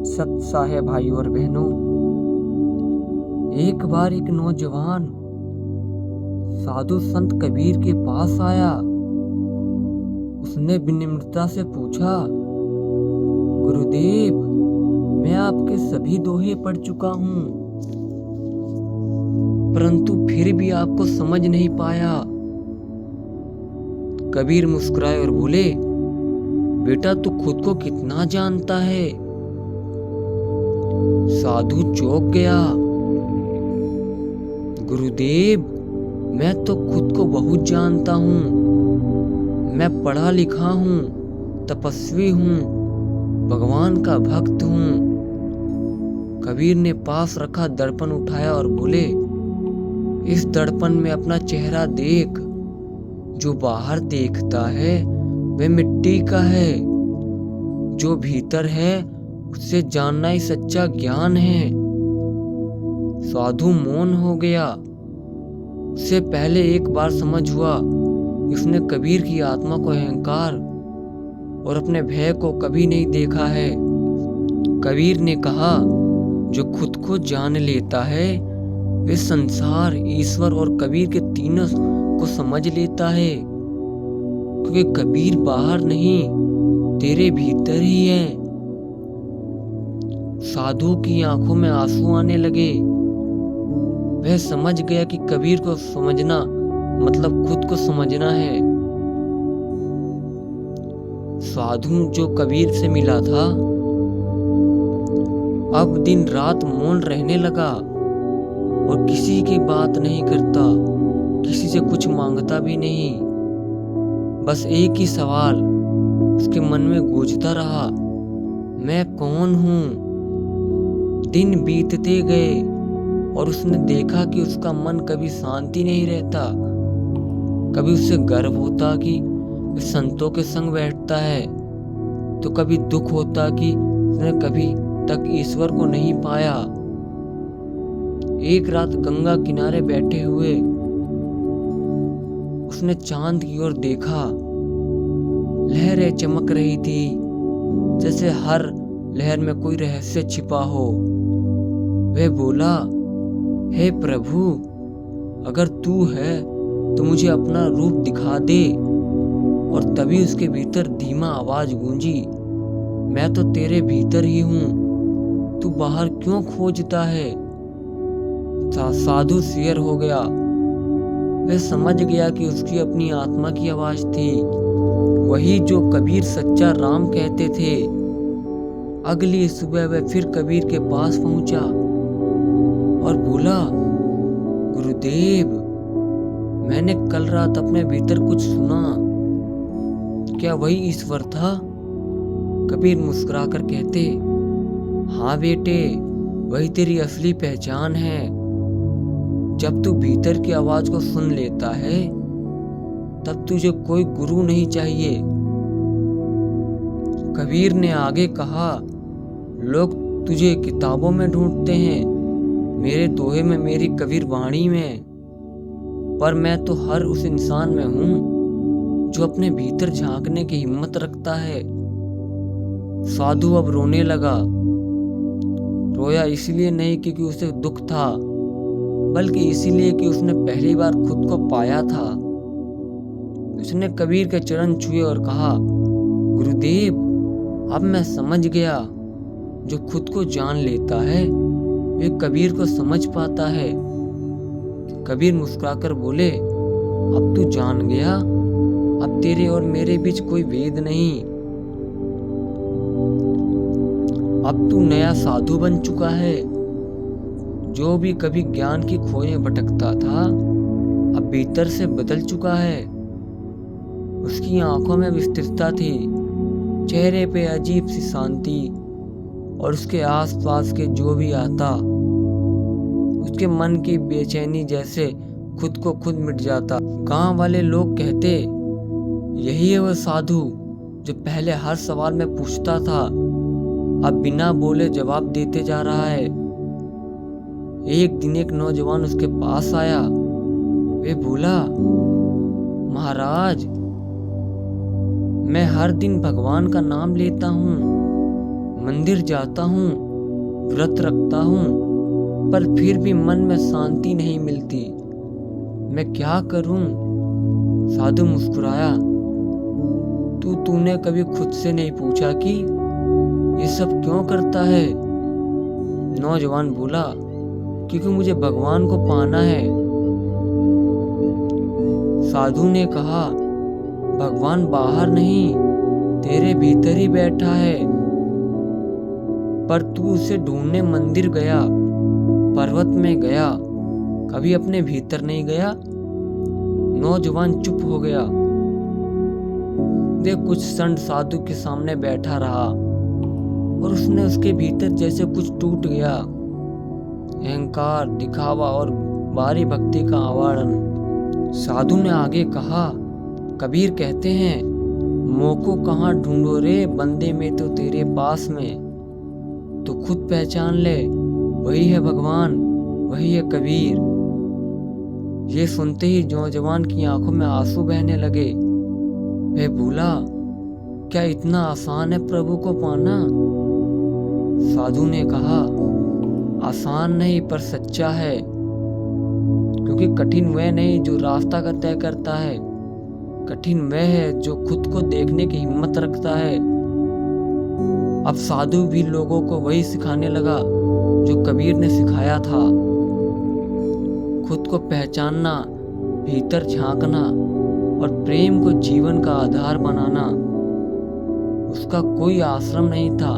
सत सा है भाई और बहनों। एक बार एक नौजवान साधु संत कबीर के पास आया। उसने विनम्रता से पूछा, गुरुदेव, मैं आपके सभी दोहे पढ़ चुका हूँ, परंतु फिर भी आपको समझ नहीं पाया। कबीर मुस्कुराए और बोले, बेटा तू खुद को कितना जानता है? साधु चौंक गया। गुरुदेव, मैं तो खुद को बहुत जानता हूँ। मैं पढ़ा लिखा हूँ, तपस्वी हूँ, भगवान का भक्त हूँ। कबीर ने पास रखा दर्पण उठाया और बोले, इस दर्पण में अपना चेहरा देख। जो बाहर देखता है वह मिट्टी का है, जो भीतर है उससे जानना ही सच्चा ज्ञान है। साधु मौन हो गया। उससे पहले एक बार समझ हुआ कि उसने कबीर की आत्मा को, अहंकार और अपने भय को कभी नहीं देखा है। कबीर ने कहा, जो खुद को जान लेता है वे संसार, ईश्वर और कबीर के तीनों को समझ लेता है, क्योंकि कबीर बाहर नहीं, तेरे भीतर ही है। साधु की आंखों में आंसू आने लगे। वह समझ गया कि कबीर को समझना मतलब खुद को समझना है। साधु जो कबीर से मिला था अब दिन रात मौन रहने लगा और किसी की बात नहीं करता, किसी से कुछ मांगता भी नहीं। बस एक ही सवाल उसके मन में गूंजता रहा, मैं कौन हूँ? दिन बीतते गए और उसने देखा कि उसका मन कभी शांति नहीं रहता। कभी उसे गर्व होता कि वह संतों के संग बैठता है, तो कभी दुख होता कि उसने कभी तक ईश्वर को नहीं पाया। एक रात गंगा किनारे बैठे हुए उसने चांद की ओर देखा। लहरें चमक रही थी, जैसे हर लहर में कोई रहस्य छिपा हो। वह बोला, हे प्रभु, अगर तू है तो मुझे अपना रूप दिखा दे। और तभी उसके भीतर धीमा आवाज गूंजी, मैं तो तेरे भीतर ही हूँ, तू बाहर क्यों खोजता है? साधु सियर हो गया। वह समझ गया कि उसकी अपनी आत्मा की आवाज थी, वही जो कबीर सच्चा राम कहते थे। अगली सुबह वह फिर कबीर के पास पहुंचा और बोला, गुरुदेव, मैंने कल रात अपने भीतर कुछ सुना, क्या वही ईश्वर था? कबीर मुस्कुराकर कहते, हाँ बेटे, वही तेरी असली पहचान है। जब तू भीतर की आवाज को सुन लेता है तब तुझे कोई गुरु नहीं चाहिए। कबीर ने आगे कहा, लोग तुझे किताबों में ढूंढते हैं, मेरे दोहे में, मेरी कबीर वाणी में, पर मैं तो हर उस इंसान में हूं जो अपने भीतर झांकने की हिम्मत रखता है। साधु अब रोने लगा। रोया इसलिए नहीं क्योंकि उसे दुख था, बल्कि इसीलिए कि उसने पहली बार खुद को पाया था। उसने कबीर के चरण छुए और कहा, गुरुदेव, अब मैं समझ गया, जो खुद को जान लेता है वे कबीर को समझ पाता है। कबीर मुस्कुराकर बोले, अब तू जान गया, अब तेरे और मेरे बीच कोई भेद नहीं। अब तू नया साधु बन चुका है। जो भी कभी ज्ञान की खोज में भटकता था, अब भीतर से बदल चुका है। उसकी आंखों में विस्तारता थी, चेहरे पे अजीब सी शांति, और उसके आसपास के जो भी आता, उसके मन की बेचैनी जैसे खुद को खुद मिट जाता। गांव वाले लोग कहते, यही है वह साधु जो पहले हर सवाल में पूछता था, अब बिना बोले जवाब देते जा रहा है। एक दिन एक नौजवान उसके पास आया। वे बोला, महाराज, मैं हर दिन भगवान का नाम लेता हूँ, मंदिर जाता हूँ, व्रत रखता हूँ, पर फिर भी मन में शांति नहीं मिलती। मैं क्या करूं? साधु मुस्कुराया। तूने कभी खुद से नहीं पूछा कि ये सब क्यों करता है? नौजवान बोला, क्योंकि मुझे भगवान को पाना है। साधु ने कहा, भगवान बाहर नहीं, तेरे भीतर ही बैठा है। पर तू उसे ढूंढने मंदिर गया, पर्वत में गया, कभी अपने भीतर नहीं गया। नौजवान चुप हो गया। वे कुछ क्षण साधु के सामने बैठा रहा और उसके भीतर जैसे कुछ टूट गया। अहंकार, दिखावा और बाहरी भक्ति का आवाड़न। साधु ने आगे कहा, कबीर कहते हैं, मोह को कहाँ ढूंढो रे बंदे में तो तेरे पास में। तो खुद पहचान ले, वही है भगवान, वही है कबीर। ये सुनते ही नौजवान की आंखों में आंसू बहने लगे। वह बोला, क्या इतना आसान है प्रभु को पाना? साधु ने कहा, आसान नहीं पर सच्चा है, क्योंकि कठिन वह नहीं जो रास्ता का तय करता है, कठिन वह है जो खुद को देखने की हिम्मत रखता है। अब साधु भी लोगों को वही सिखाने लगा जो कबीर ने सिखाया था। खुद को पहचानना, भीतर झांकना और प्रेम को जीवन का आधार बनाना। उसका कोई आश्रम नहीं था,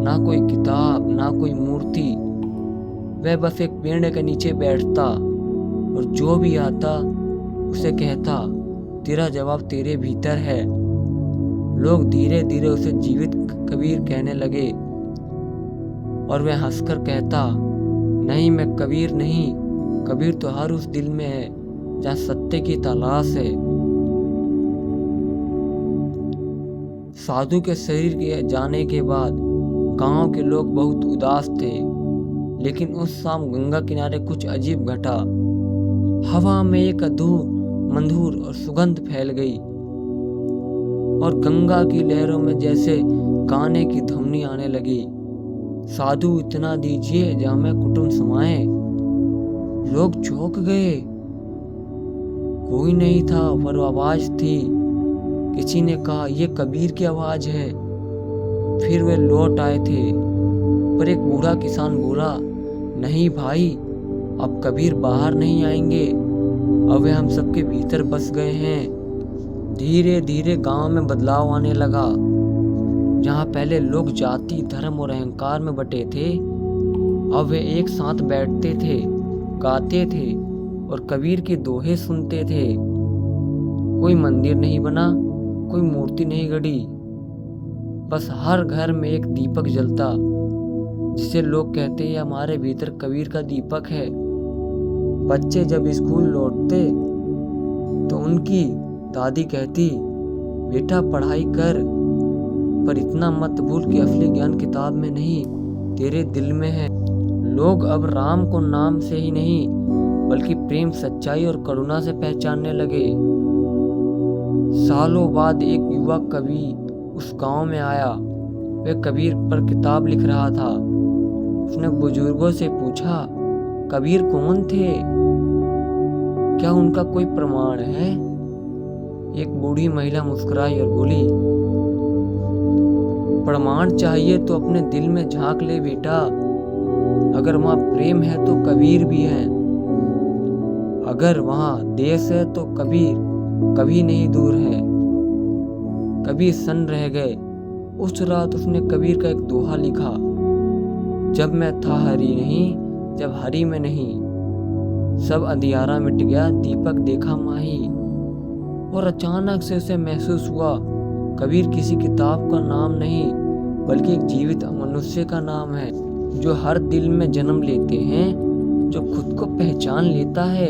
ना कोई किताब, ना कोई मूर्ति। वह बस एक पेड़ के नीचे बैठता और जो भी आता उसे कहता, तेरा जवाब तेरे भीतर है। लोग धीरे धीरे उसे जीवित कबीर कहने लगे और वह हंसकर कहता, नहीं मैं कबीर नहीं, कबीर तो हर उस दिल में है जहाँ सत्य की तलाश है। साधु के शरीर के जाने के बाद गांव के लोग बहुत उदास थे, लेकिन उस शाम गंगा किनारे कुछ अजीब घटा। हवा में एक मंधुर और सुगंध फैल गई और गंगा की लहरों में जैसे गाने की ध्वनि आने लगी। साधु इतना दीजिए जहां में कुटुंब समाए। लोग चौंक गए। कोई नहीं था पर आवाज थी। किसी ने कहा, ये कबीर की आवाज है। फिर वे लौट आए थे, पर एक बूढ़ा किसान बोला, नहीं भाई, अब कबीर बाहर नहीं आएंगे, अब वे हम सबके भीतर बस गए हैं। धीरे धीरे गांव में बदलाव आने लगा। जहां पहले लोग जाति, धर्म और अहंकार में बटे थे, अब वे एक साथ बैठते थे, गाते थे और कबीर के दोहे सुनते थे। कोई मंदिर नहीं बना, कोई मूर्ति नहीं गढ़ी, बस हर घर में एक दीपक जलता, जिसे लोग कहते हैं हमारे भीतर कबीर का दीपक है। बच्चे जब स्कूल लौटते तो उनकी दादी कहती, बेटा पढ़ाई कर, पर इतना मत भूल कि असली ज्ञान किताब में नहीं, तेरे दिल में है। लोग अब राम को नाम से ही नहीं, बल्कि प्रेम, सच्चाई और करुणा से पहचानने लगे। सालों बाद एक युवा कवि उस गांव में आया। वह कबीर पर किताब लिख रहा था। उसने बुजुर्गों से पूछा, कबीर कौन थे? क्या उनका कोई प्रमाण है? एक बूढ़ी महिला मुस्कुराई और बोली, प्रमाण चाहिए तो अपने दिल में झांक ले बेटा। अगर वहां प्रेम है तो कबीर भी है, अगर वहां देश है तो कबीर कभी नहीं दूर है। कबीर सन्न रह गए। उस रात उसने कबीर का एक दोहा लिखा, जब मैं था हरि नहीं, जब हरि में नहीं, सब अंधियारा मिट गया, दीपक देखा माही। और अचानक से उसे महसूस हुआ, कबीर किसी किताब का नाम नहीं, बल्कि एक जीवित मनुष्य का नाम है, जो हर दिल में जन्म लेते हैं। जो खुद को पहचान लेता है,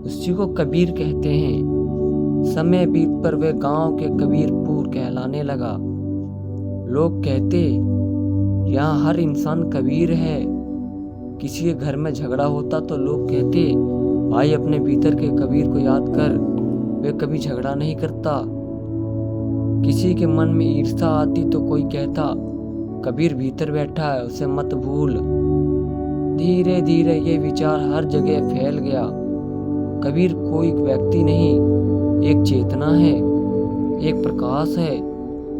उसी को कबीर कहते हैं। समय बीत पर वे गांव के कबीरपुर कहलाने लगा। लोग कहते, यहाँ हर इंसान कबीर है। किसी के घर में झगड़ा होता तो लोग कहते, भाई अपने भीतर के कबीर को याद कर, वे कभी झगड़ा नहीं करता। किसी के मन में ईर्ष्या आती तो कोई कहता, कबीर भीतर बैठा है, उसे मत भूल। धीरे धीरे ये विचार हर जगह फैल गया। कबीर कोई व्यक्ति नहीं, एक चेतना है, एक प्रकाश है।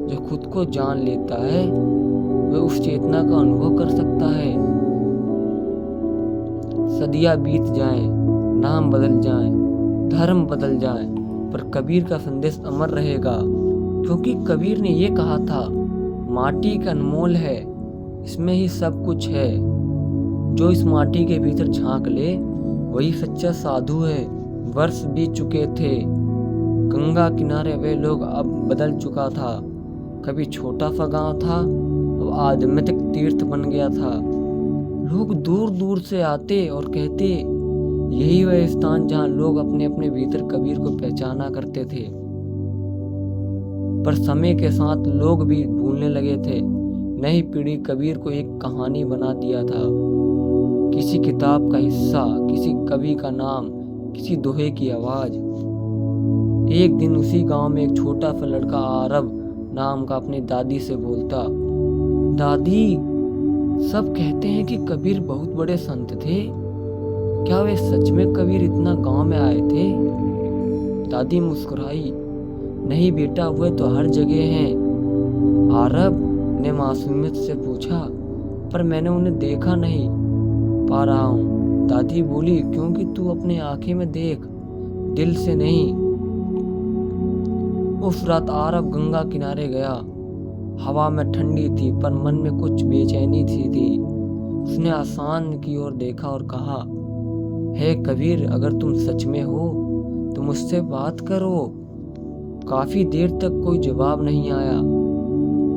जो खुद को जान लेता है वह उस चेतना का अनुभव कर सकता है। सदियां बीत जाएं, नाम बदल जाएं, धर्म बदल जाएं, पर कबीर का संदेश अमर रहेगा। क्योंकि कबीर ने ये कहा था, माटी का अनमोल है, इसमें ही सब कुछ है। जो इस माटी के भीतर झांक ले वही सच्चा साधु है। वर्ष बीत चुके थे, गंगा किनारे वे लोग अब बदल चुका था। कभी छोटा सा गांव था, अब आध्यात्मिक तीर्थ बन गया था। लोग दूर दूर से आते और कहते, यही वह स्थान जहां लोग अपने अपने भीतर कबीर को पहचाना करते थे। पर समय के साथ लोग भी भूलने लगे थे। नई पीढ़ी कबीर को एक कहानी बना दिया था, किसी किताब का हिस्सा, किसी कवि का नाम, किसी दोहे की आवाज। एक दिन उसी गांव में एक छोटा सा लड़का आरब नाम का अपनी दादी से बोलता, दादी, सब कहते हैं कि कबीर बहुत बड़े संत थे, क्या वे सच में कबीर इतना गांव में आए थे? दादी मुस्कुराई, नहीं बेटा, वे तो हर जगह हैं। आरब ने मासूमियत से पूछा, पर मैंने उन्हें देखा नहीं पा रहा हूँ। दादी बोली, क्योंकि तू अपने आंखें में देख, दिल से नहीं। उस रात आरब गंगा किनारे गया। हवा में ठंडी थी, पर मन में कुछ बेचैनी थी। उसने आसमान की ओर देखा और कहा, हे कबीर, अगर तुम सच में हो तो मुझसे बात करो। काफी देर तक कोई जवाब नहीं आया।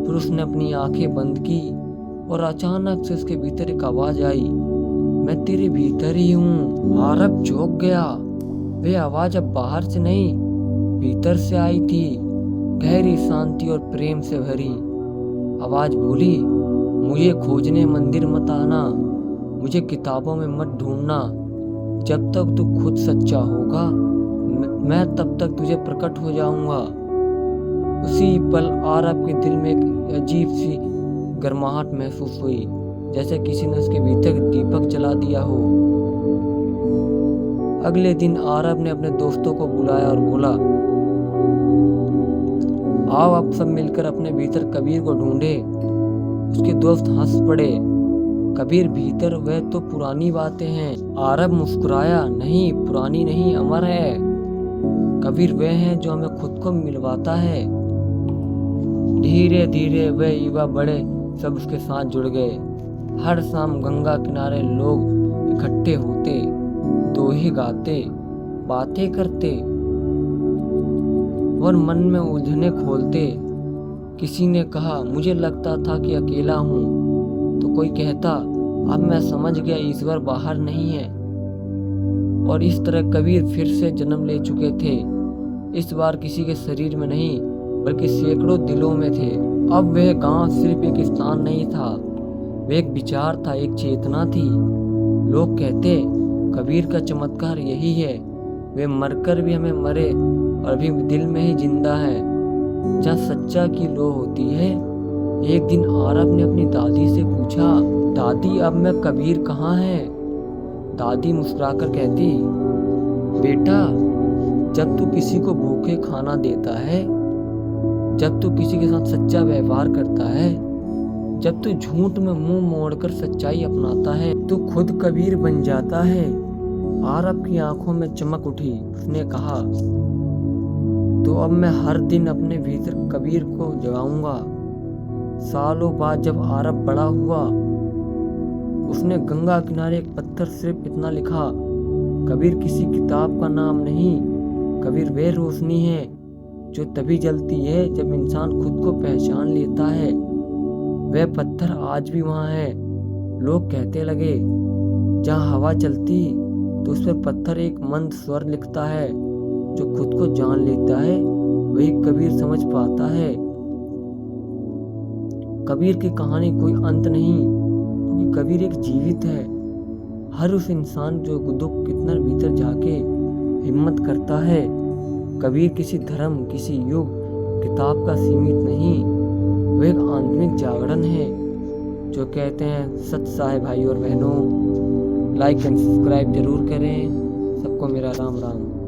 फिर उसने अपनी आंखें बंद की और अचानक से उसके भीतर एक आवाज आई, मैं तेरे भीतर ही हूँ। आरब चौंक गया। वह आवाज अब बाहर से नहीं, भीतर से आई थी, गहरी शांति और प्रेम से भरी। आवाज बोली, मुझे खोजने मंदिर मत आना, मुझे किताबों में मत ढूंढना। जब तक तू खुद सच्चा होगा, मैं तब तक तुझे प्रकट हो जाऊंगा। उसी पल आरब के दिल में एक अजीब सी गर्माहट महसूस हुई, जैसे किसी ने उसके भीतर दीपक जला दिया हो। अगले दिन आरब ने अपने दोस्तों को बुलाया और बोला, आओ आप सब मिलकर अपने भीतर कबीर को ढूंढे। उसके दोस्त हंस पड़े, कबीर भीतर, वह तो पुरानी बातें हैं। आरब मुस्कुराया, नहीं, पुरानी नहीं, अमर है। कबीर वह है जो हमें खुद को मिलवाता है। धीरे धीरे वह युवा बड़े सब उसके साथ जुड़ गए। हर शाम गंगा किनारे लोग इकट्ठे होते, दोहे गाते, बातें करते और मन में उलझने खोलते। किसी ने कहा, मुझे लगता था कि अकेला हूँ, तो कोई कहता, अब मैं समझ गया ईश्वर बाहर नहीं है। और इस तरह कबीर फिर से जन्म ले चुके थे। इस बार किसी के शरीर में नहीं, बल्कि सैकड़ों दिलों में थे। अब वह गांव सिर्फ एक स्थान नहीं था, वह एक विचार था, एक चेतना थी। लोग कहते, कबीर का चमत्कार यही है, वे मरकर भी हमें मरे और अभी दिल में ही जिंदा है, जहाँ सच्चा की लो होती है। एक दिन आरब ने अपनी दादी से पूछा, दादी, अब मैं कबीर कहाँ है? दादी मुस्कुराकर कहती, बेटा, जब तू किसी को भूखे खाना देता है, जब तू किसी के साथ सच्चा व्यवहार करता है, जब तू झूठ में मुंह मोड़कर सच्चाई अपनाता है, तू खुद कबीर बन जाता है। आरब की आंखों में चमक उठी। उसने कहा, तो अब मैं हर दिन अपने भीतर कबीर को जगाऊंगा। सालों बाद जब आरब बड़ा हुआ, उसने गंगा किनारे एक पत्थर सिर्फ इतना लिखा, कबीर किसी किताब का नाम नहीं, कबीर वे रोशनी है जो तभी जलती है जब इंसान खुद को पहचान लेता है। वह पत्थर आज भी वहाँ है। लोग कहते लगे, जहाँ हवा चलती तो उस पर पत्थर एक मंद स्वर लिखता है। जो खुद को जान लेता है वही कबीर समझ पाता है। कबीर की कहानी कोई अंत नहीं, क्योंकि कबीर एक जीवित है। हर उस इंसान जो दुख कितना भीतर जाके हिम्मत करता है। कबीर किसी धर्म, किसी युग, किताब का सीमित नहीं, वह एक आंतरिक जागरण है जो कहते हैं सच सा है भाई और बहनों। लाइक एंड सब्सक्राइब जरूर करें। सबको मेरा राम राम।